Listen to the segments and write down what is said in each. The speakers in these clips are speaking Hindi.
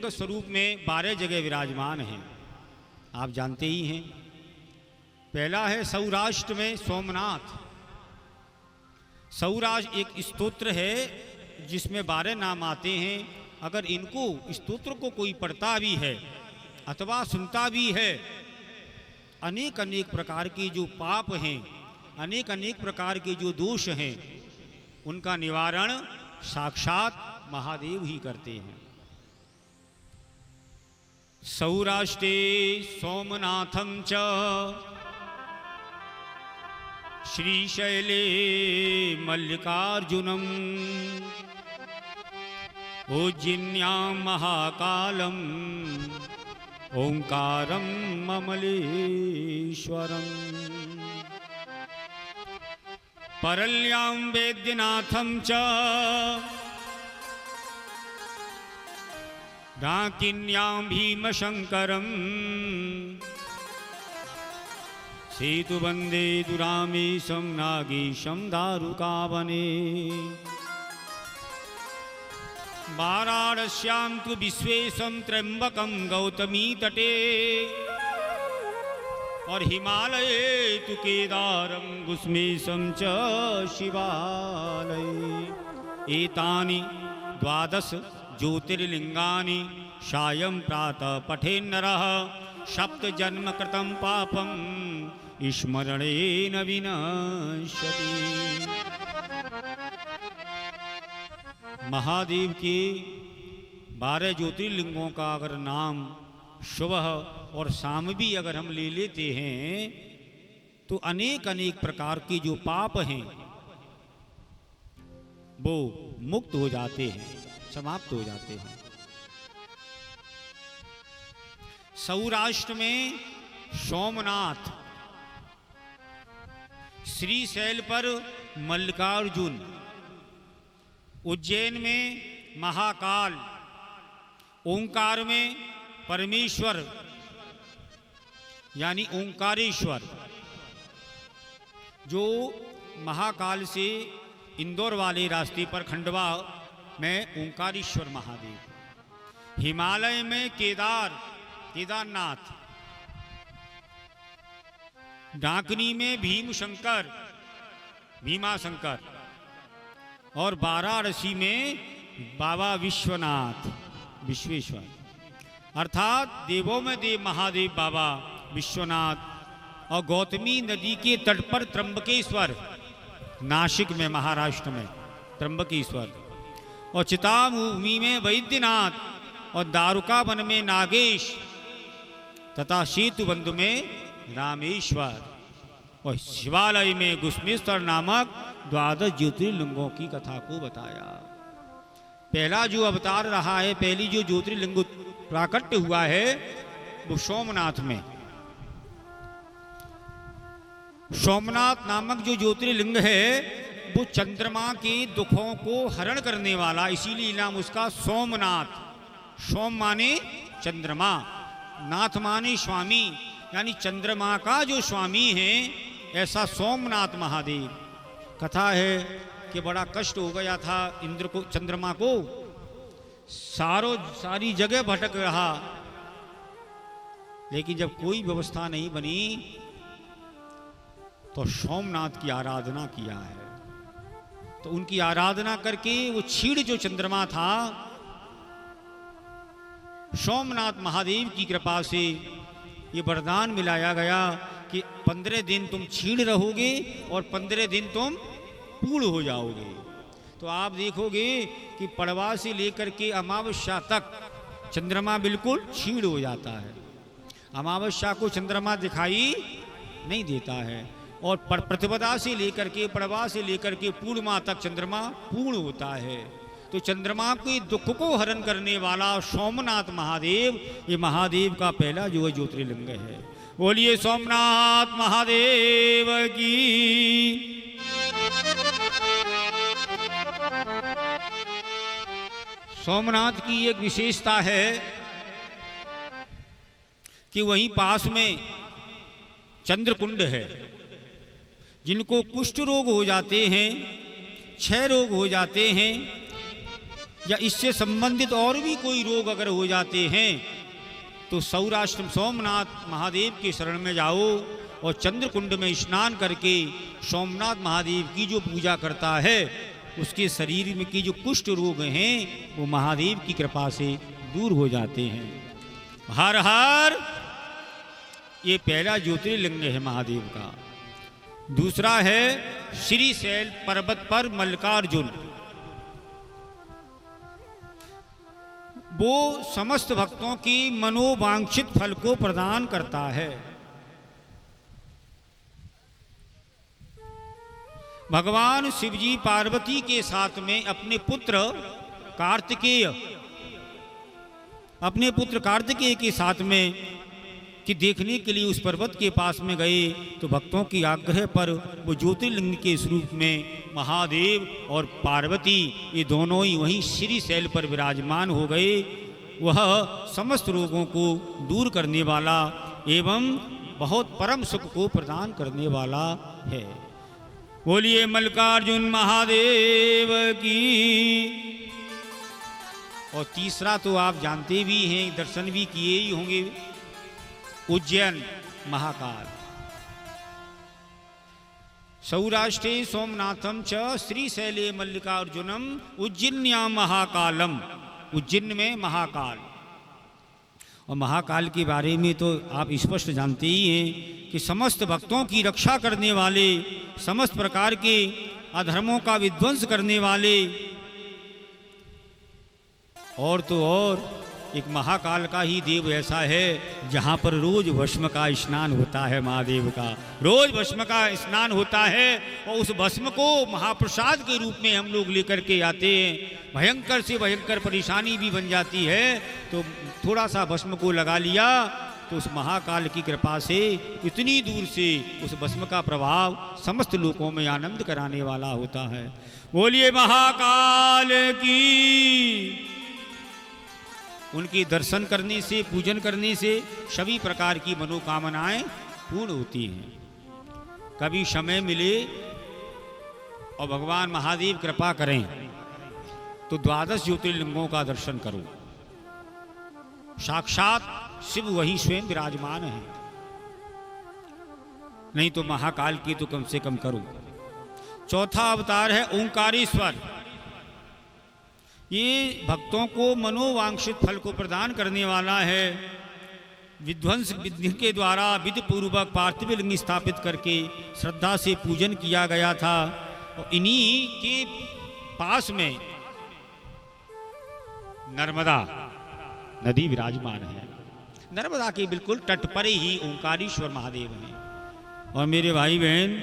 लिंग स्वरूप में 12 जगह विराजमान हैं, आप जानते ही हैं। पहला है सौराष्ट्र में सोमनाथ। सौराष्ट्र एक स्तोत्र है जिसमें 12 नाम आते हैं। अगर इनको स्तोत्र को कोई पढ़ता भी है अथवा सुनता भी है, अनेक अनेक प्रकार के जो पाप हैं, अनेक अनेक प्रकार के जो दोष हैं, उनका निवारण साक्षात महादेव ही करते हैं। सौराष्ट्रे सोमनाथं च श्रीशैले मल्लिकार्जुनम् उज्जयिन्यां महाकालम् ओंकारं ममलेश्वरम् परल्यां वैद्यनाथं च डाकिन्यां भीमशंकरम् सेतुबंदे दुरामेशं नागेशं दारुकावने वाराणस्यां तु विश्वेशं त्र्यंबकं गौतमी तटे और हिमालये तु केदारं गुस्मेशं च शिवालये। एतानि 12 ज्योतिर्लिंगानि सायं प्रातः पठेन्नरः सप्तजन्म कृतं पापं स्मरणेन विनश्यति। महादेव के 12 ज्योतिर्लिंगों का अगर नाम सुबह और शाम भी अगर हम ले लेते हैं तो अनेक अनेक प्रकार के जो पाप हैं वो मुक्त हो जाते हैं, समाप्त हो जाते हैं। सौराष्ट्र में सोमनाथ, श्रीशैल पर मल्लिकार्जुन, उज्जैन में महाकाल, ओंकार में परमेश्वर यानी ओंकारेश्वर, जो महाकाल से इंदौर वाले रास्ते पर खंडवा में ओंकारेश्वर महादेव। हिमालय में केदारनाथ, डाकनी में भीमशंकर, भीमाशंकर, और वाराणसी में बाबा विश्वनाथ, विश्वेश्वर, अर्थात देवों में देव महादेव बाबा विश्वनाथ। और गौतमी नदी के तट पर त्र्यंबकेश्वर, नासिक में महाराष्ट्र में त्र्यंबकेश्वर, और चिताभूमि में वैद्यनाथ, और दारुका वन में नागेश, तथा सेतुबंध में रामेश्वर, और शिवालय में गुस्मेश्वर नामक 12 ज्योतिर्लिंगों की कथा को बताया। पहला जो अवतार रहा है, पहली जो ज्योतिर्लिंग प्राकट्य हुआ है वो सोमनाथ में। सोमनाथ नामक जो ज्योतिर्लिंग है वो चंद्रमा के दुखों को हरण करने वाला, इसीलिए नाम उसका सोमनाथ। सोम माने चंद्रमा, नाथ माने स्वामी, यानी चंद्रमा का जो स्वामी है, ऐसा सोमनाथ महादेव। कथा है कि बड़ा कष्ट हो गया था इंद्र को, चंद्रमा को, सारी जगह भटक रहा, लेकिन जब कोई व्यवस्था नहीं बनी तो सोमनाथ की आराधना किया है। तो उनकी आराधना करके वो क्षीण जो चंद्रमा था, सोमनाथ महादेव की कृपा से ये वरदान मिलाया गया कि 15 दिन तुम क्षीण रहोगे और 15 दिन तुम पूर्ण हो जाओगे। तो आप देखोगे कि पड़वा से लेकर के अमावस्या तक चंद्रमा बिल्कुल क्षीण हो जाता है। अमावस्या को चंद्रमा दिखाई नहीं देता है, और प्रतिपदा से लेकर के, पड़वा से लेकर के पूर्णिमा तक चंद्रमा पूर्ण होता है। तो चंद्रमा के दुख को हरण करने वाला सोमनाथ महादेव, ये महादेव का पहला जो है ज्योतिर्लिंग है। बोलिए सोमनाथ महादेव की। सोमनाथ की एक विशेषता है कि वहीं पास में चंद्रकुंड है। जिनको कुष्ठ रोग हो जाते हैं, क्षय रोग हो जाते हैं, या इससे संबंधित और भी कोई रोग अगर हो जाते हैं तो सौराष्ट्र सोमनाथ महादेव के शरण में जाओ और चंद्रकुंड में स्नान करके सोमनाथ महादेव की जो पूजा करता है उसके शरीर में की जो कुष्ठ रोग हैं वो महादेव की कृपा से दूर हो जाते हैं। हर हर ये पहला ज्योतिर्लिंग है महादेव का। दूसरा है श्रीशैल पर्वत पर मल्लिकार्जुन, वो समस्त भक्तों की मनोवांछित फल को प्रदान करता है। भगवान शिवजी पार्वती के साथ में अपने पुत्र कार्तिकेय के साथ में कि देखने के लिए उस पर्वत के पास में गए तो भक्तों की आग्रह पर वो ज्योतिर्लिंग के स्वरूप में महादेव और पार्वती ये दोनों ही वहीं श्रीशैल पर विराजमान हो गए। वह समस्त रोगों को दूर करने वाला एवं बहुत परम सुख को प्रदान करने वाला है। बोलिए मल्लिकार्जुन महादेव की। और तीसरा तो आप जानते भी हैं, दर्शन भी किए ही होंगे, उज्जैन महाकाल। सौराष्ट्रे सोमनाथम च श्रीशैले मल्लिकार्जुनम उज्जैन्यां महाकालम। उज्जैन में महाकाल। और महाकाल के बारे में तो आप स्पष्ट जानते ही हैं कि समस्त भक्तों की रक्षा करने वाले, समस्त प्रकार के अधर्मों का विध्वंस करने वाले, और तो और एक महाकाल का ही देव ऐसा है जहाँ पर रोज भस्म का स्नान होता है। महादेव का रोज भस्म का स्नान होता है और उस भस्म को महाप्रसाद के रूप में हम लोग लेकर के आते हैं। भयंकर से भयंकर परेशानी भी बन जाती है तो थोड़ा सा भस्म को लगा लिया तो उस महाकाल की कृपा से इतनी दूर से उस भस्म का प्रभाव समस्त लोगों में आनंद कराने वाला होता है। बोलिए महाकाल की। उनके दर्शन करने से, पूजन करने से सभी प्रकार की मनोकामनाएं पूर्ण होती हैं। कभी समय मिले और भगवान महादेव कृपा करें तो 12 ज्योतिर्लिंगों का दर्शन करो। साक्षात शिव वही स्वयं विराजमान है। नहीं तो महाकाल की तो कम से कम करो। चौथा अवतार है ओंकारेश्वर। ये भक्तों को मनोवांछित फल को प्रदान करने वाला है। विध्वंस विधि के द्वारा विधि पूर्वक पार्थिव लिंग स्थापित करके श्रद्धा से पूजन किया गया था। और इन्हीं के पास में नर्मदा नदी विराजमान है। नर्मदा के बिल्कुल तट पर ही ओंकारेश्वर महादेव हैं। और मेरे भाई बहन,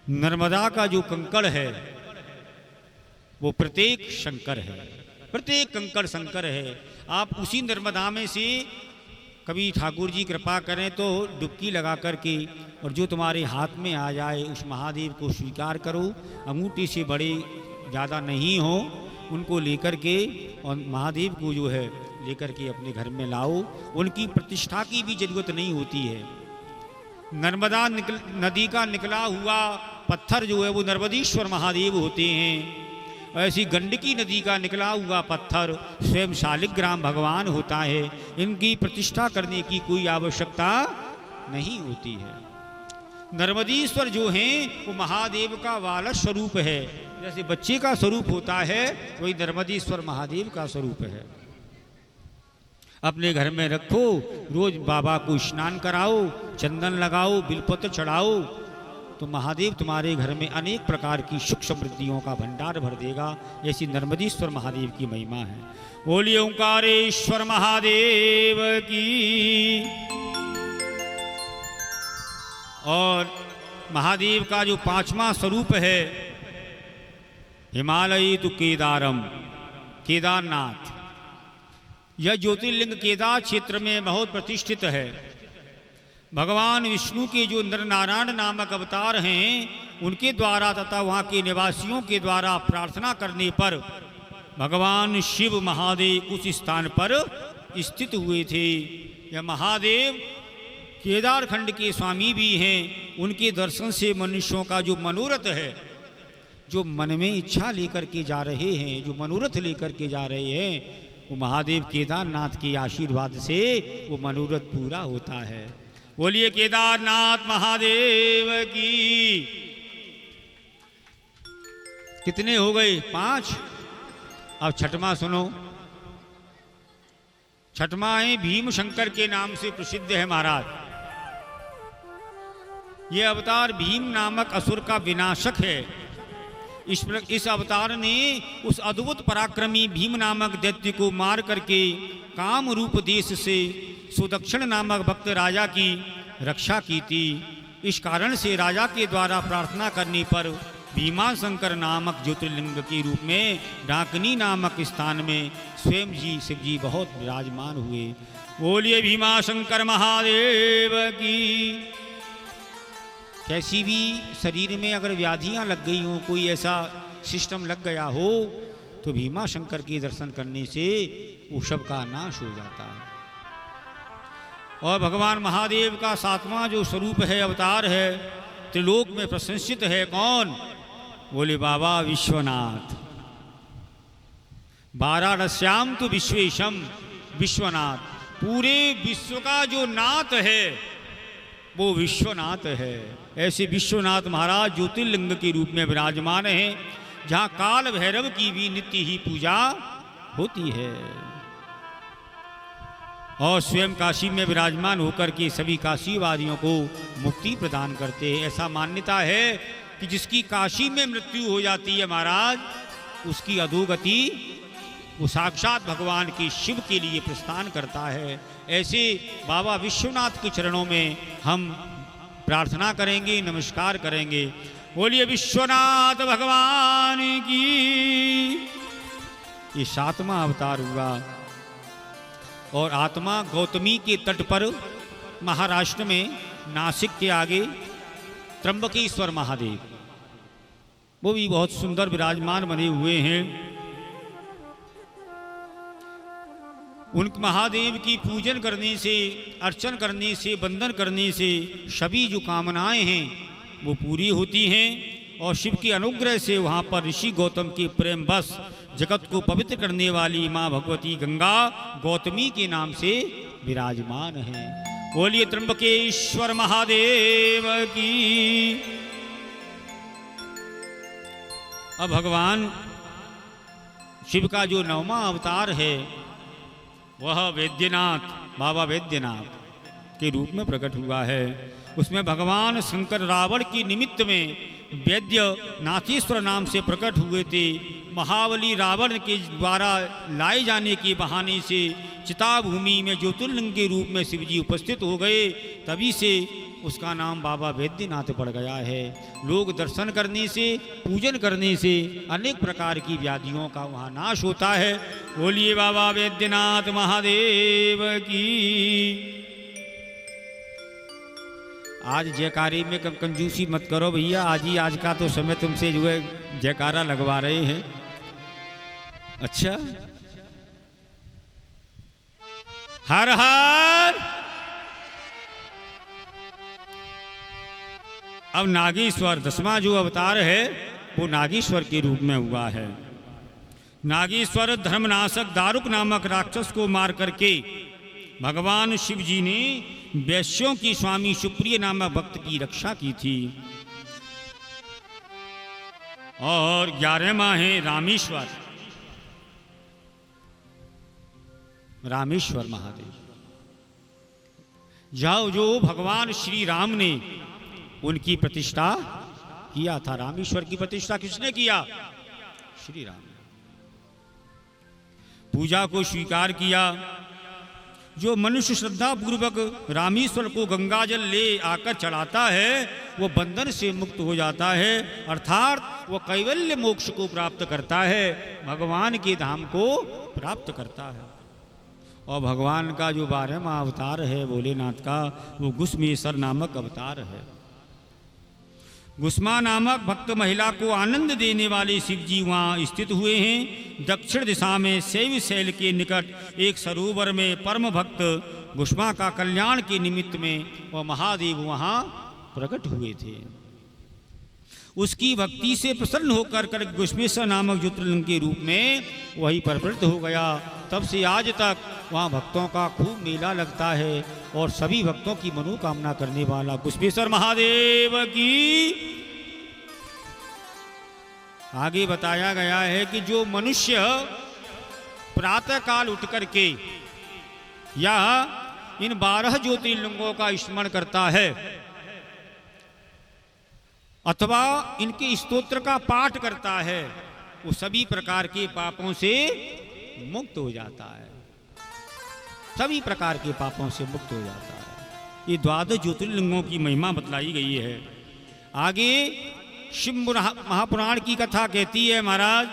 नर्मदा का जो कंकड़ है वो प्रत्येक शंकर है। प्रत्येक कंकड़ शंकर है। आप उसी नर्मदा में से कभी ठाकुर जी कृपा करें तो डुबकी लगा करके और जो तुम्हारे हाथ में आ जाए उस महादेव को स्वीकार करो। अंगूठी से बड़े ज़्यादा नहीं हो, उनको लेकर के और महादेव को जो है लेकर के अपने घर में लाओ। उनकी प्रतिष्ठा की भी जरूरत नहीं होती है। नर्मदा नदी का निकला हुआ पत्थर जो है वो नर्मदेश्वर महादेव होते हैं। ऐसी गंडकी नदी का निकला हुआ पत्थर स्वयं शालिग्राम भगवान होता है। इनकी प्रतिष्ठा करने की कोई आवश्यकता नहीं होती है। नर्मदेश्वर जो हैं वो महादेव का बालक स्वरूप है। जैसे बच्चे का स्वरूप होता है वही नर्मदेश्वर महादेव का स्वरूप है। अपने घर में रखो, रोज बाबा को स्नान कराओ, चंदन लगाओ, बिलपत्र चढ़ाओ तो महादेव तुम्हारे घर में अनेक प्रकार की सुख समृद्धियों का भंडार भर देगा। ऐसी नर्मदेश्वर महादेव की महिमा है। बोलिए ओंकारेश्वर महादेव की। और महादेव का जो 5वां स्वरूप है हिमालयी तो केदारम, केदारनाथ। यह ज्योतिर्लिंग केदार क्षेत्र में बहुत प्रतिष्ठित है। भगवान विष्णु के जो नर नारायण नामक अवतार हैं उनके द्वारा तथा वहाँ के निवासियों के द्वारा प्रार्थना करने पर भगवान शिव महादेव उस स्थान पर स्थित हुए थे। यह महादेव केदार खंड के स्वामी भी हैं। उनके दर्शन से मनुष्यों का जो मनोरथ है, जो मन में इच्छा लेकर के जा रहे हैं, जो मनोरथ लेकर के जा रहे हैं, वो महादेव केदारनाथ के आशीर्वाद से वो मनोरथ पूरा होता है। बोलिए केदारनाथ महादेव की। कितने हो गए? 5। अब छठवां सुनो। छठवां है भीम शंकर के नाम से प्रसिद्ध है महाराज। यह अवतार भीम नामक असुर का विनाशक है। इस अवतार ने उस अद्भुत पराक्रमी भीम नामक दैत्य को मार करके काम रूप देश से सुदक्षिण नामक भक्त राजा की रक्षा की थी। इस कारण से राजा के द्वारा प्रार्थना करने पर भीमाशंकर नामक ज्योतिर्लिंग के रूप में डाकनी नामक स्थान में स्वयं जी शिव जी बहुत विराजमान हुए। बोलिए भीमाशंकर महादेव की। कैसी भी शरीर में अगर व्याधियां लग गई हों, कोई ऐसा सिस्टम लग गया हो, तो भीमाशंकर के दर्शन करने से वो सब का नाश हो जाता है। और भगवान महादेव का 7वां जो स्वरूप है, अवतार है, त्रिलोक में प्रशंसित है। कौन? बोले बाबा विश्वनाथ। वाराणस्याम तो विश्वेशम, विश्वनाथ। पूरे विश्व का जो नाथ है वो विश्वनाथ है। ऐसे विश्वनाथ महाराज ज्योतिर्लिंग के रूप में विराजमान हैं, जहाँ काल भैरव की भी नित्य ही पूजा होती है। और स्वयं काशी में विराजमान होकर के सभी काशीवादियों को मुक्ति प्रदान करते हैं। ऐसा मान्यता है कि जिसकी काशी में मृत्यु हो जाती है महाराज, उसकी अधोगति वो साक्षात भगवान के शिव के लिए प्रस्थान करता है। ऐसे बाबा विश्वनाथ के चरणों में हम प्रार्थना करेंगे, नमस्कार करेंगे। बोलिए विश्वनाथ भगवान की। ये 7वां अवतार हुआ। और आत्मा गौतमी के तट पर महाराष्ट्र में नासिक के आगे त्र्यंबकेश्वर महादेव, वो भी बहुत सुंदर विराजमान बने हुए हैं। उन महादेव की पूजन करने से, अर्चन करने से, वंदन करने से सभी जो कामनाएं हैं वो पूरी होती हैं। और शिव की अनुग्रह से वहाँ पर ऋषि गौतम के प्रेम बस जगत को पवित्र करने वाली माँ भगवती गंगा गौतमी के नाम से विराजमान है। बोलिए त्र्यंबकेश्वर महादेव की। अब भगवान शिव का जो 9वां अवतार है वह वैद्यनाथ, बाबा वैद्यनाथ के रूप में प्रकट हुआ है। उसमें भगवान शंकर रावण की निमित्त में वैद्य नाथेश्वर नाम से प्रकट हुए थे। महाबली रावण के द्वारा लाए जाने के बहाने से चिताभूमि में ज्योतिर्लिंग के रूप में शिवजी उपस्थित हो गए। तभी से उसका नाम बाबा वैद्यनाथ पड़ गया है। लोग दर्शन करने से, पूजन करने से अनेक प्रकार की व्याधियों का वहाँ नाश होता है। बोलिए बाबा वैद्यनाथ महादेव की। आज जयकारे में कंजूसी मत करो भैया, आज का तो समय तुमसे जो है जयकारा लगवा रहे हैं। अच्छा, हर हर। अब नागेश्वर 10वां जो अवतार है वो नागेश्वर के रूप में हुआ है। नागेश्वर धर्मनाशक दारुक नामक राक्षस को मार करके भगवान शिव जी ने वैश्यों की स्वामी सुप्रिय नामक भक्त की रक्षा की थी। और 11वां है रामेश्वर, रामेश्वर महादेव। जाओ जो भगवान श्री राम ने उनकी प्रतिष्ठा किया था। रामेश्वर की प्रतिष्ठा किसने किया? श्री राम। पूजा को स्वीकार किया। जो मनुष्य श्रद्धा पूर्वक रामेश्वर को गंगाजल ले आकर चढ़ाता है वो बंधन से मुक्त हो जाता है, अर्थात वो कैवल्य मोक्ष को प्राप्त करता है, भगवान के धाम को प्राप्त करता है। और भगवान का जो 12वां अवतार है भोलेनाथ का, वो गुस्मेश्वर नामक अवतार है। गुस्मा नामक भक्त महिला को आनंद देने वाले शिव जी वहाँ स्थित हुए हैं। दक्षिण दिशा में शैव शैल के निकट एक सरोवर में परम भक्त गुस्मा का कल्याण के निमित्त में वह महादेव वहाँ प्रकट हुए थे। उसकी भक्ति से प्रसन्न होकर कर घृष्मेश्वर नामक ज्योतिर्लिंग के रूप में वही प्रवृत्त हो गया। तब से आज तक वहाँ भक्तों का खूब मेला लगता है और सभी भक्तों की मनोकामना करने वाला घृष्मेश्वर महादेव की। आगे बताया गया है कि जो मनुष्य प्रातः काल उठ करके या इन 12 ज्योतिर्लिंगों का स्मरण करता है अथवा इनके स्तोत्र का पाठ करता है, वो सभी प्रकार के पापों से मुक्त हो जाता है, सभी प्रकार के पापों से मुक्त हो जाता है। ये 12 ज्योतिर्लिंगों की महिमा बतलाई गई है। आगे शिव महापुराण की कथा कहती है महाराज